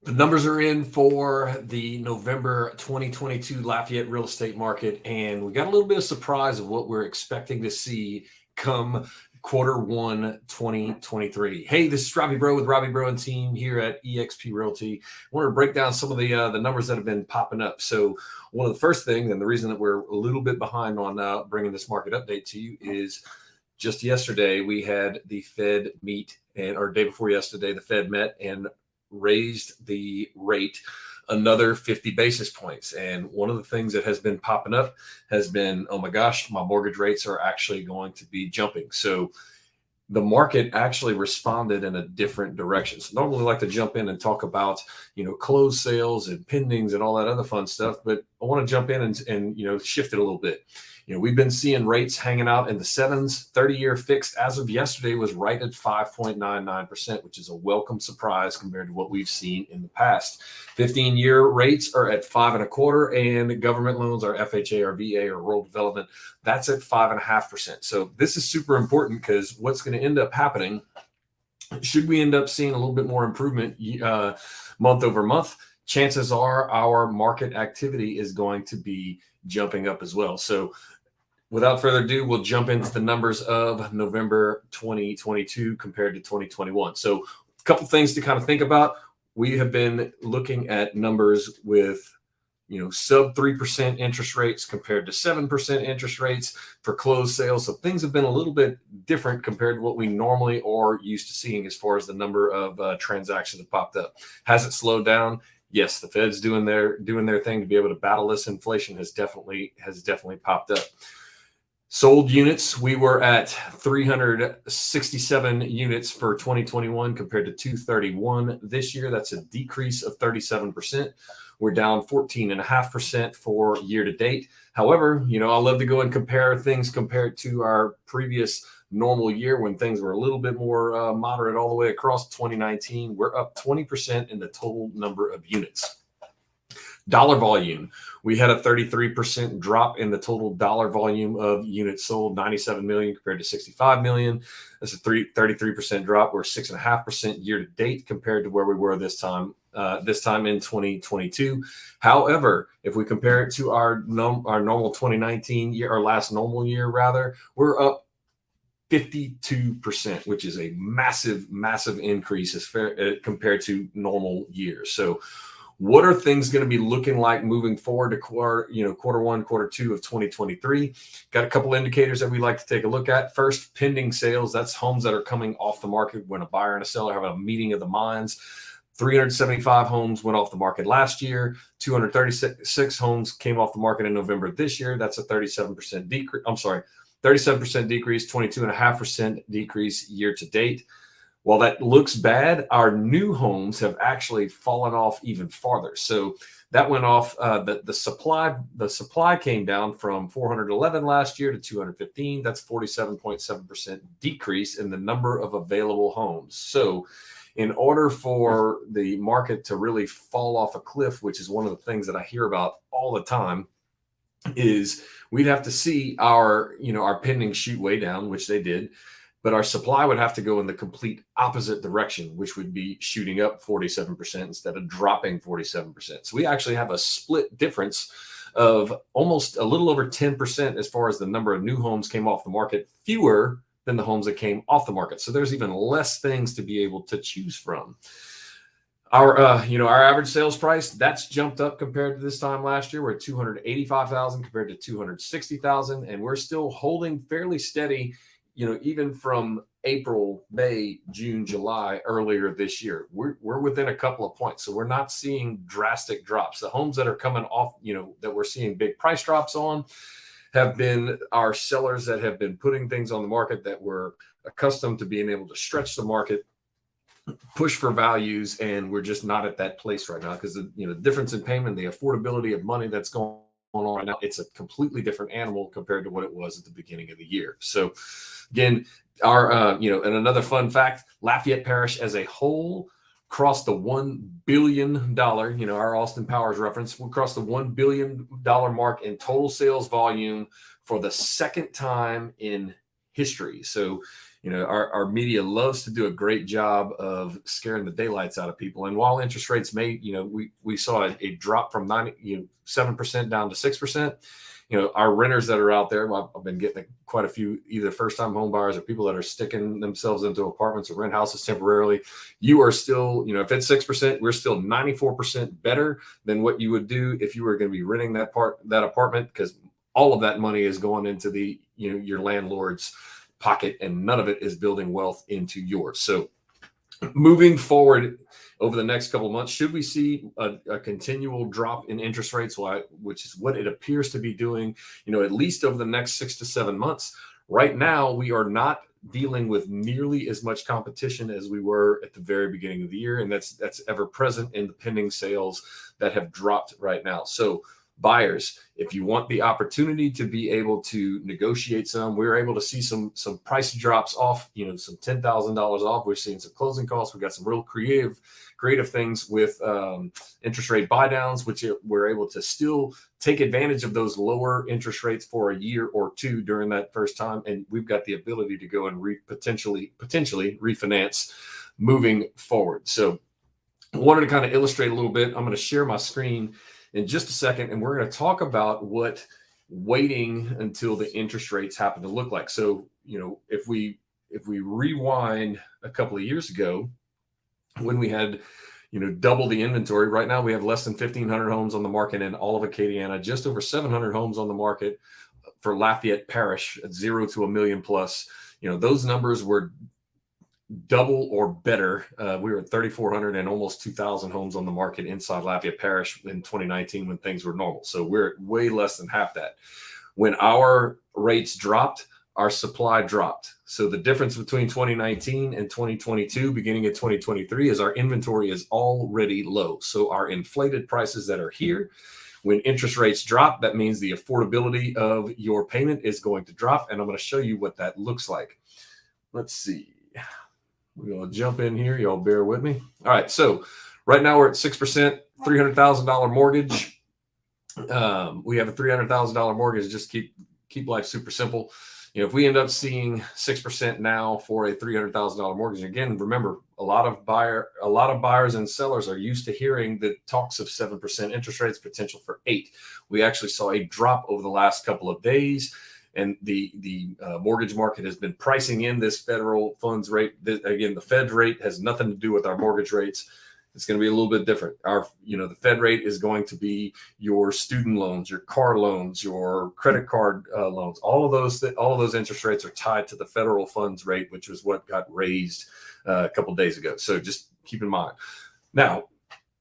The numbers are in for the November 2022 Lafayette Real Estate Market, and we got a little bit of surprise of what we're expecting to see come Q1 2023. Hey, this is Robbie Bro with Robbie Bro and team here at eXp Realty. I wanted to break down some of the numbers that have been popping up. So one of the first things, and the reason that we're a little bit behind on bringing this market update to you, is just yesterday we had the Fed meet, or day before yesterday, the Fed met and raised the rate another 50 basis points. And one of the things that has been popping up has been, oh my gosh, my mortgage rates are actually going to be jumping. So the market actually responded in a different direction. So normally I like to jump in and talk about, closed sales and pendings and all that other fun stuff, but I want to jump in and shift it a little bit. We've been seeing rates hanging out in the sevens. 30-year fixed as of yesterday was right at 5.99%, which is a welcome surprise compared to what we've seen in the past. 15-year rates are at 5.25%, and government loans, our FHA or VA or rural development, that's at 5.5%. So this is super important because what's going to end up happening, should we end up seeing a little bit more improvement month over month, chances are our market activity is going to be jumping up as well. So without further ado, we'll jump into the numbers of November 2022 compared to 2021. So a couple things to kind of think about. We have been looking at numbers with sub 3% interest rates compared to 7% interest rates for closed sales. So things have been a little bit different compared to what we normally are used to seeing as far as the number of transactions that popped up. Has it slowed down? Yes, the Fed's doing their thing to be able to battle this inflation has definitely popped up. Sold units, we were at 367 units for 2021 compared to 231 this year. That's a decrease of 37%. We're down 14.5% for year to date. However, I love to go and compare things compared to our previous normal year when things were a little bit more moderate all the way across 2019. We're up 20% in the total number of units. Dollar volume, we had a 33% drop in the total dollar volume of units sold, 97 million compared to 65 million. That's a 33% drop. We're 6.5% year to date compared to where we were this time in 2022. However, if we compare it to our normal 2019 year, our last normal year rather, we're up 52%, which is a massive increase as compared to normal years. So what are things going to be looking like moving forward to quarter one, quarter two of 2023? Got a couple indicators that we like to take a look at. First, pending sales. That's homes that are coming off the market when a buyer and a seller have a meeting of the minds. 375 homes went off the market last year. 236 homes came off the market in November this year. That's a 37% decrease. 37% decrease, 22.5% decrease year to date. While that looks bad, our new homes have actually fallen off even farther. So that went off. The supply came down from 411 last year to 215. That's 47.7% decrease in the number of available homes. So in order for the market to really fall off a cliff, which is one of the things that I hear about all the time, is we'd have to see our pending shoot way down, which they did. But our supply would have to go in the complete opposite direction, which would be shooting up 47% instead of dropping 47%. So we actually have a split difference of almost a little over 10% as far as the number of new homes came off the market, fewer than the homes that came off the market. So there's even less things to be able to choose from. Our average sales price, that's jumped up compared to this time last year. We're at 285,000 compared to 260,000, and we're still holding fairly steady. Even from April, May, June, July, earlier this year, we're within a couple of points. So we're not seeing drastic drops. The homes that are coming off, that we're seeing big price drops on have been our sellers that have been putting things on the market that were accustomed to being able to stretch the market, push for values, and we're just not at that place right now because the difference in payment, the affordability of money that's going on right now, it's a completely different animal compared to what it was at the beginning of the year. So again, our and another fun fact, Lafayette Parish as a whole crossed the $1 billion, our Austin Powers reference, we crossed the $1 billion mark in total sales volume for the second time in history. So our media loves to do a great job of scaring the daylights out of people. And while interest rates may, we saw a drop from 7% down to 6%. Our renters that are out there, I've been getting quite a few either first-time home buyers or people that are sticking themselves into apartments or rent houses temporarily. You are still, if it's 6%, we're still 94% better than what you would do if you were going to be renting that apartment, because all of that money is going into the, your landlord's pocket, and none of it is building wealth into yours. So moving forward over the next couple of months, should we see a continual drop in interest rates, which is what it appears to be doing, at least over the next 6 to 7 months? Right now, we are not dealing with nearly as much competition as we were at the very beginning of the year. And that's ever present in the pending sales that have dropped right now. So buyers, if you want the opportunity to be able to negotiate some, we're able to see some price drops off, some $10,000 off. We're seeing some closing costs. We've got some real creative things with interest rate buy downs, which we're able to still take advantage of those lower interest rates for a year or two during that first time. And we've got the ability to go and potentially refinance moving forward. So I wanted to kind of illustrate a little bit. I'm going to share my screen in just a second, and we're going to talk about what waiting until the interest rates happen to look like. So, if we rewind a couple of years ago, when we had, double the inventory, right now we have less than 1,500 homes on the market in all of Acadiana, just over 700 homes on the market for Lafayette Parish at 0 to $1 million plus. Those numbers were double or better. We were at 3,400 and almost 2,000 homes on the market inside Lafayette Parish in 2019 when things were normal. So we're at way less than half that. When our rates dropped, our supply dropped. So the difference between 2019 and 2022, beginning of 2023, is our inventory is already low. So our inflated prices that are here, when interest rates drop, that means the affordability of your payment is going to drop. And I'm going to show you what that looks like. Let's see. We're going to jump in here. Y'all bear with me. All right. So right now we're at 6%, $300,000 mortgage. We have a $300,000 mortgage. Just keep life super simple. If we end up seeing 6% now for a $300,000 mortgage, again, remember, a lot of buyers and sellers are used to hearing the talks of 7% interest rates, potential for 8%. We actually saw a drop over the last couple of days. And the mortgage market has been pricing in this federal funds rate. Again, the Fed rate has nothing to do with our mortgage rates. It's going to be a little bit different. The Fed rate is going to be your student loans, your car loans, your credit card loans. All of those interest rates are tied to the federal funds rate, which was what got raised a couple of days ago. So just keep in mind. Now,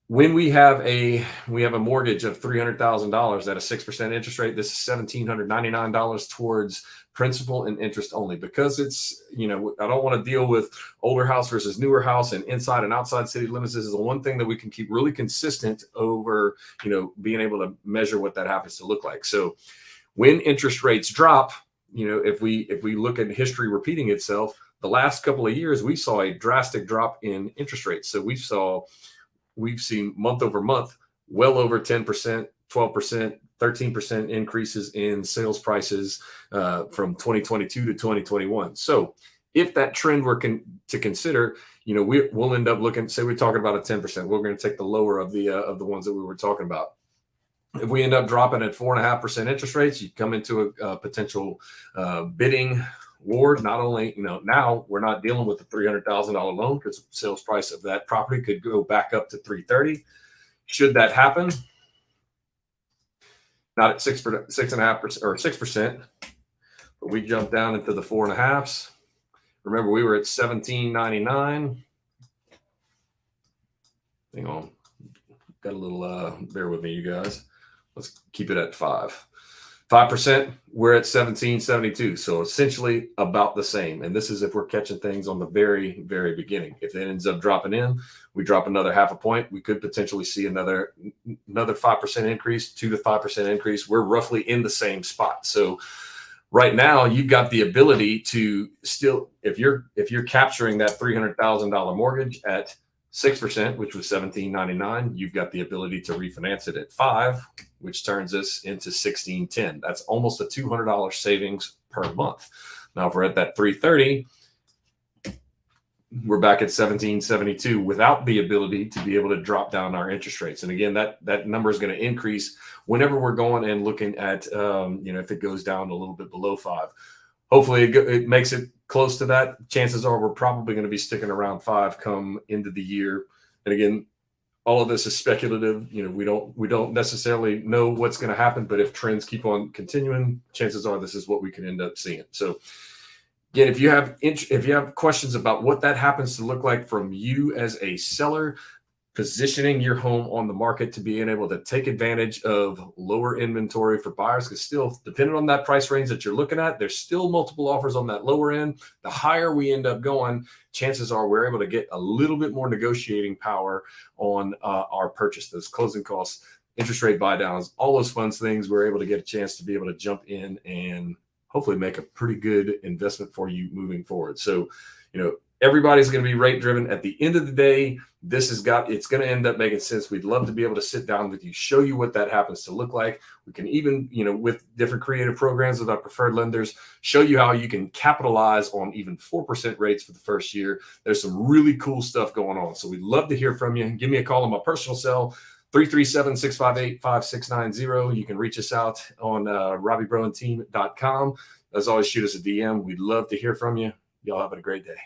when we have a mortgage of $300,000 at a 6% interest rate, this is $1,799 towards principal and interest only, because it's, I don't want to deal with older house versus newer house and inside and outside city limits. This is the one thing that we can keep really consistent over, being able to measure what that happens to look like. So when interest rates drop, if we look at history repeating itself, the last couple of years, we saw a drastic drop in interest rates. So we've seen month over month, well over 10%, 12%, 13% increases in sales prices from 2022 to 2021. So if that trend were to consider, we'll end up looking, say we're talking about a 10%, we're going to take the lower of the ones that we were talking about. If we end up dropping at 4.5% interest rates, you come into a potential bidding war. Not only, now we're not dealing with a $300,000 loan, because the sales price of that property could go back up to $330,000. Should that happen, not at 6.5% or 6%, but we jump down into the 4.5s. Remember, we were at $1,799. Hang on, got a little. Bear with me, you guys. Let's keep it at 5%, we're at $1,772. So essentially about the same. And this is if we're catching things on the very, very beginning. If it ends up dropping in, we drop another 0.5 point, we could potentially see another 5% increase, 2 to 5% increase. We're roughly in the same spot. So right now you've got the ability to still, if you're capturing that $300,000 mortgage at 6%, which was $1,799, you've got the ability to refinance it at 5%, which turns us into $1,610. That's almost a $200 savings per month. Now, if we're at that $330, we're back at 1772 without the ability to be able to drop down our interest rates. And again, that number is going to increase whenever we're going and looking at, if it goes down a little bit below 5. Hopefully it makes it close to that. Chances are we're probably going to be sticking around 5 come into the year. And again, all of this is speculative. We don't necessarily know what's going to happen, but if trends keep on continuing, chances are this is what we can end up seeing. So again, if you have questions about what that happens to look like from you as a seller, positioning your home on the market to being able to take advantage of lower inventory for buyers, because still, depending on that price range that you're looking at, there's still multiple offers on that lower end. The higher we end up going, chances are we're able to get a little bit more negotiating power on our purchase, those closing costs, interest rate buy downs, all those fun things. We're able to get a chance to be able to jump in and hopefully make a pretty good investment for you moving forward. So, everybody's going to be rate driven. At the end of the day, it's going to end up making sense. We'd love to be able to sit down with you, show you what that happens to look like. We can even, with different creative programs with our preferred lenders, show you how you can capitalize on even 4% rates for the first year. There's some really cool stuff going on. So we'd love to hear from you. Give me a call on my personal cell, 337-658-5690. You can reach us out on RobbieBroandTeam.com. As always, shoot us a DM. We'd love to hear from you. Y'all have a great day.